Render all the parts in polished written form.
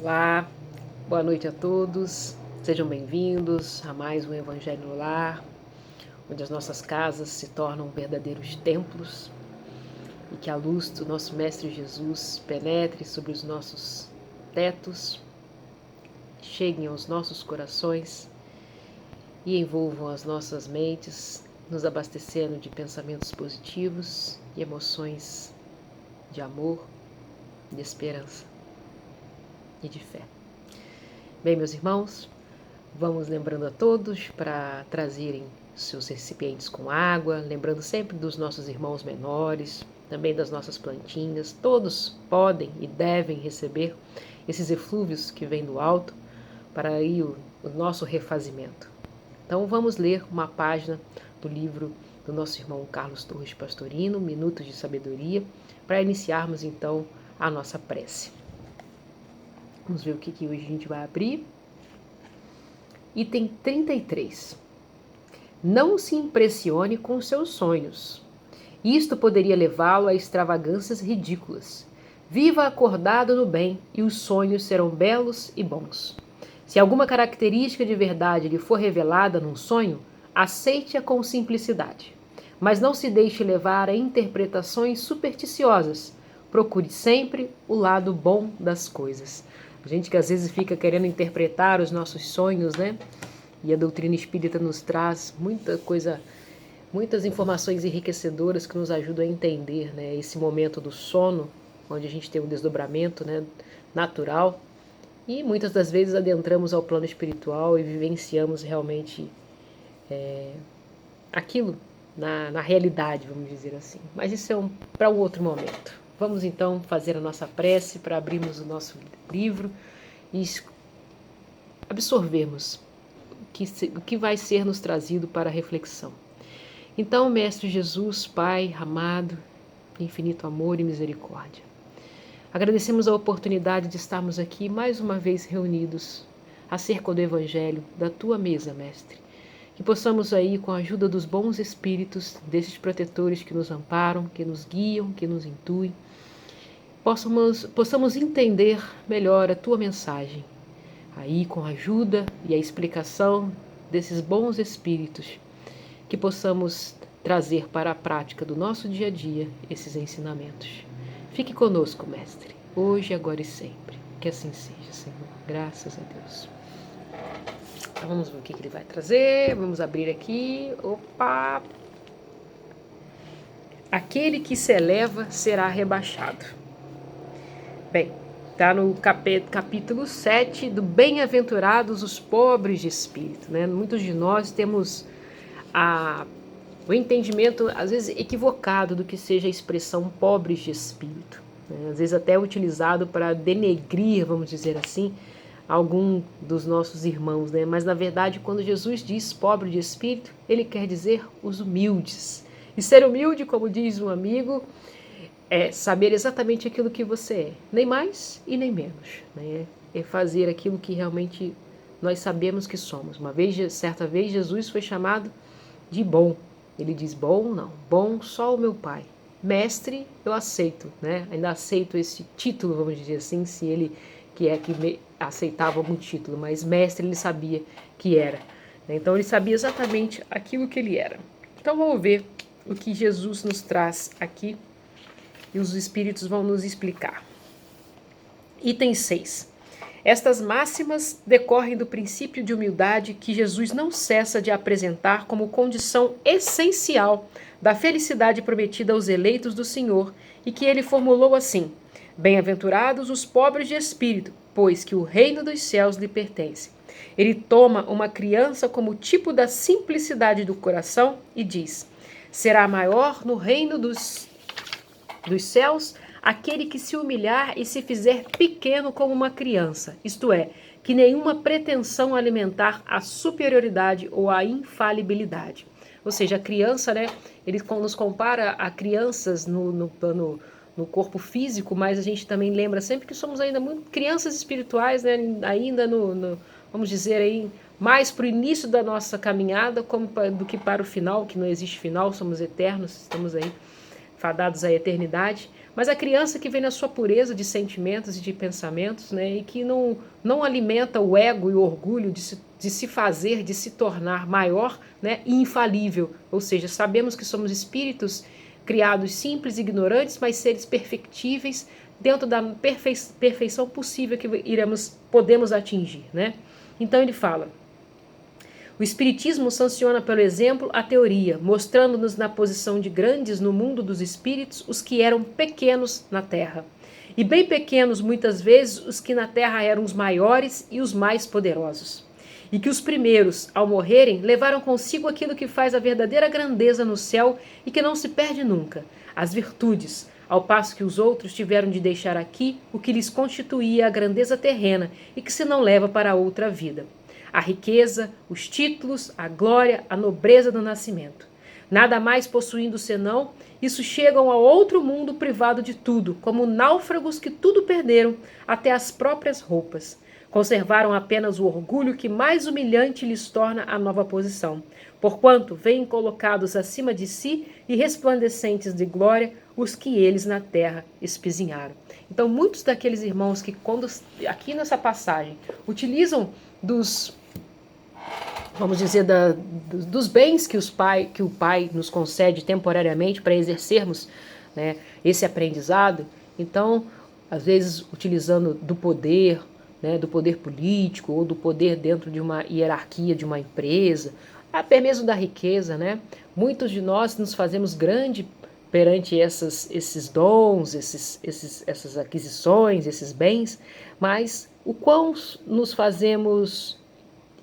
Olá, boa noite a todos, sejam bem-vindos a mais um Evangelho no Lar, onde as nossas casas se tornam verdadeiros templos e que a luz do nosso Mestre Jesus penetre sobre os nossos tetos, cheguem aos nossos corações e envolvam as nossas mentes, nos abastecendo de pensamentos positivos e emoções de amor, de esperança e de fé. Bem, meus irmãos, vamos lembrando a todos para trazerem seus recipientes com água, lembrando sempre dos nossos irmãos menores, também das nossas plantinhas. Todos podem e devem receber esses eflúvios que vêm do alto para aí o nosso refazimento. Então vamos ler uma página do livro do nosso irmão Carlos Torres Pastorino, Minutos de Sabedoria, para iniciarmos então a nossa prece. Vamos ver o que hoje a gente vai abrir. Item 33. Não se impressione com seus sonhos. Isto poderia levá-lo a extravagâncias ridículas. Viva acordado no bem e os sonhos serão belos e bons. Se alguma característica de verdade lhe for revelada num sonho, aceite-a com simplicidade. Mas não se deixe levar a interpretações supersticiosas. Procure sempre o lado bom das coisas. A gente que às vezes fica querendo interpretar os nossos sonhos, né? E a doutrina espírita nos traz muita coisa, muitas informações enriquecedoras que nos ajudam a entender, né, esse momento do sono, onde a gente tem um desdobramento, né, natural, e muitas das vezes adentramos ao plano espiritual e vivenciamos realmente aquilo na realidade, vamos dizer assim. Mas isso é para um outro momento. Vamos então fazer a nossa prece para abrirmos o nosso livro e absorvermos o que vai ser nos trazido para a reflexão. Então, Mestre Jesus, Pai amado, infinito amor e misericórdia, agradecemos a oportunidade de estarmos aqui mais uma vez reunidos acerca do Evangelho, da Tua mesa, Mestre. Que possamos aí, com a ajuda dos bons espíritos, desses protetores que nos amparam, que nos guiam, que nos intuem, possamos entender melhor a Tua mensagem. Aí, com a ajuda e a explicação desses bons espíritos, que possamos trazer para a prática do nosso dia a dia esses ensinamentos. Fique conosco, Mestre, hoje, agora e sempre. Que assim seja, Senhor. Graças a Deus. Então, vamos ver o que ele vai trazer. Vamos abrir aqui. Opa! Aquele que se eleva será rebaixado. Bem, está no capítulo 7 do Bem-aventurados os pobres de espírito, né? Muitos de nós temos o entendimento, às vezes, equivocado do que seja a expressão pobres de espírito, né? Às vezes até utilizado para denegrir, vamos dizer assim, algum dos nossos irmãos, né? Mas, na verdade, quando Jesus diz pobre de espírito, ele quer dizer os humildes. E ser humilde, como diz um amigo, é saber exatamente aquilo que você é, nem mais e nem menos, né? É fazer aquilo que realmente nós sabemos que somos. Certa vez, Jesus foi chamado de bom. Ele diz, bom não, bom só o meu Pai. Mestre, eu aceito, né? Ainda aceito esse título, vamos dizer assim, se ele que aceitava algum título, mas mestre ele sabia que era. Então ele sabia exatamente aquilo que ele era. Então vamos ver o que Jesus nos traz aqui e os espíritos vão nos explicar. Item 6. Estas máximas decorrem do princípio de humildade que Jesus não cessa de apresentar como condição essencial da felicidade prometida aos eleitos do Senhor e que ele formulou assim: bem-aventurados os pobres de espírito, pois que o reino dos céus lhe pertence. Ele toma uma criança como tipo da simplicidade do coração e diz: será maior no reino dos céus aquele que se humilhar e se fizer pequeno como uma criança, isto é, que nenhuma pretensão alimentar a superioridade ou a infalibilidade. Ou seja, a criança, né, ele nos compara a crianças no corpo físico, mas a gente também lembra sempre que somos ainda muito crianças espirituais, né, ainda vamos dizer aí, mais para o início da nossa caminhada do que para o final, que não existe final, somos eternos, estamos aí fadados à eternidade, Mas a criança que vem na sua pureza de sentimentos e de pensamentos, né, e que não alimenta o ego e o orgulho de se fazer, de se tornar maior, né, e infalível. Ou seja, sabemos que somos espíritos criados simples e ignorantes, mas seres perfectíveis dentro da perfeição possível que podemos atingir, né? Então ele fala: o Espiritismo sanciona pelo exemplo a teoria, mostrando-nos na posição de grandes no mundo dos espíritos os que eram pequenos na terra. E bem pequenos, muitas vezes, os que na terra eram os maiores e os mais poderosos. E que os primeiros, ao morrerem, levaram consigo aquilo que faz a verdadeira grandeza no céu e que não se perde nunca, as virtudes, ao passo que os outros tiveram de deixar aqui o que lhes constituía a grandeza terrena e que se não leva para outra vida. A riqueza, os títulos, a glória, a nobreza do nascimento. Nada mais possuindo senão, isso chegam a outro mundo privado de tudo, como náufragos que tudo perderam, até as próprias roupas. Conservaram apenas o orgulho que mais humilhante lhes torna a nova posição, porquanto vêm colocados acima de si e resplandecentes de glória os que eles na terra espizinharam. Então, muitos daqueles irmãos que, quando aqui nessa passagem, utilizam vamos dizer, dos bens que o Pai nos concede temporariamente para exercermos, né, esse aprendizado. Então, às vezes, utilizando do poder, né, do poder político ou do poder dentro de uma hierarquia de uma empresa, até mesmo da riqueza, né? Muitos de nós nos fazemos grande perante esses dons, essas aquisições, esses bens, mas o quão nos fazemos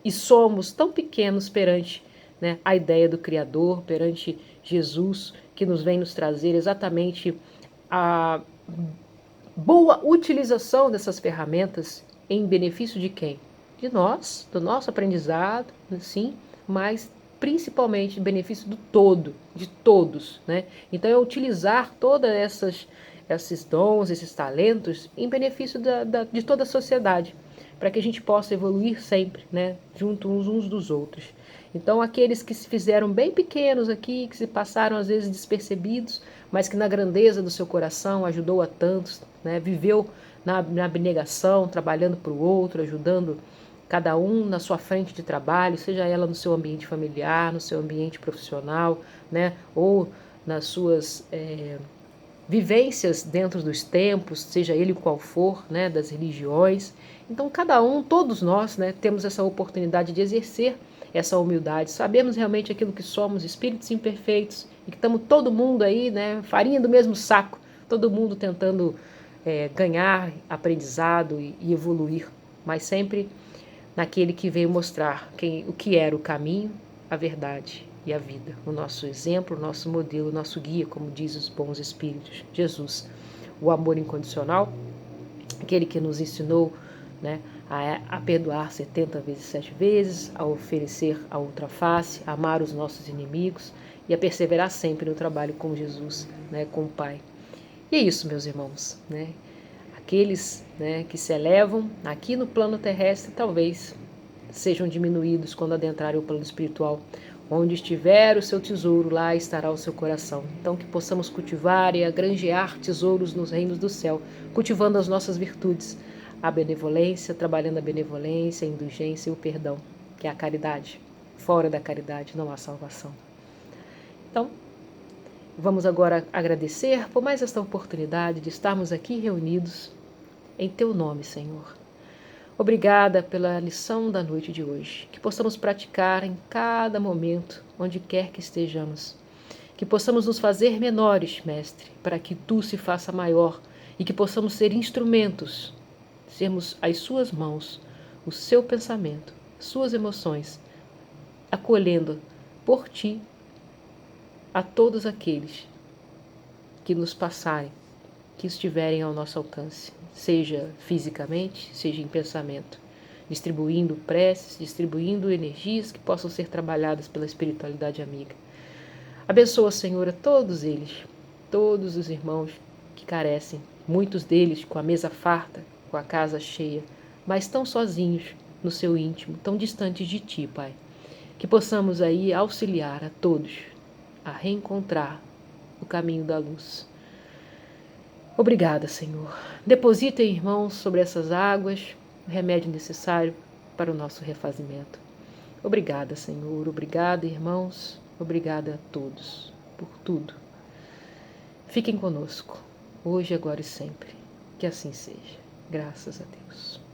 e somos tão pequenos perante, né, a ideia do Criador, perante Jesus, que nos vem nos trazer exatamente a boa utilização dessas ferramentas em benefício de quem? De nós, do nosso aprendizado, sim, mas principalmente em benefício do todo, de todos, né? Então é utilizar todas esses dons, esses talentos em benefício de toda a sociedade, para que a gente possa evoluir sempre, né, junto uns dos outros. Então, aqueles que se fizeram bem pequenos aqui, que se passaram às vezes despercebidos, mas que na grandeza do seu coração ajudou a tantos, né, viveu na abnegação, trabalhando para o outro, ajudando cada um na sua frente de trabalho, seja ela no seu ambiente familiar, no seu ambiente profissional, né, ou nas suas vivências dentro dos templos, seja ele qual for, né, das religiões. Então, cada um, todos nós, né, temos essa oportunidade de exercer essa humildade. Sabemos realmente aquilo que somos, espíritos imperfeitos, e que estamos todo mundo aí, né, farinha do mesmo saco, todo mundo tentando ganhar aprendizado e evoluir, mas sempre naquele que veio mostrar o que era o caminho, a verdade e a vida. O nosso exemplo, o nosso modelo, o nosso guia, como diz os bons espíritos, Jesus. O amor incondicional, aquele que nos ensinou, né, a perdoar 70 vezes 7 vezes, a oferecer a outra face, a amar os nossos inimigos e a perseverar sempre no trabalho com Jesus, né, com o Pai. E é isso, meus irmãos, né? Aqueles, né, que se elevam aqui no plano terrestre talvez sejam diminuídos quando adentrarem o plano espiritual. Onde estiver o seu tesouro, lá estará o seu coração. Então que possamos cultivar e agranjear tesouros nos reinos do céu, cultivando as nossas virtudes, a benevolência, trabalhando a benevolência, a indulgência e o perdão, que é a caridade. Fora da caridade não há salvação. Então, vamos agora agradecer por mais esta oportunidade de estarmos aqui reunidos em Teu nome, Senhor. Obrigada pela lição da noite de hoje, que possamos praticar em cada momento, onde quer que estejamos. Que possamos nos fazer menores, Mestre, para que Tu se faça maior e que possamos ser instrumentos, sermos as Suas mãos, o Seu pensamento, Suas emoções, acolhendo por Ti a todos aqueles que nos passarem, que estiverem ao nosso alcance, seja fisicamente, seja em pensamento, distribuindo preces, distribuindo energias que possam ser trabalhadas pela espiritualidade amiga. Abençoa, Senhor, a todos eles, todos os irmãos que carecem, muitos deles com a mesa farta, com a casa cheia, mas tão sozinhos no seu íntimo, tão distantes de Ti, Pai. Que possamos aí auxiliar a todos a reencontrar o caminho da luz. Obrigada, Senhor. Deposita, irmãos, sobre essas águas o remédio necessário para o nosso refazimento. Obrigada, Senhor. Obrigada, irmãos. Obrigada a todos por tudo. Fiquem conosco, hoje, agora e sempre. Que assim seja. Graças a Deus.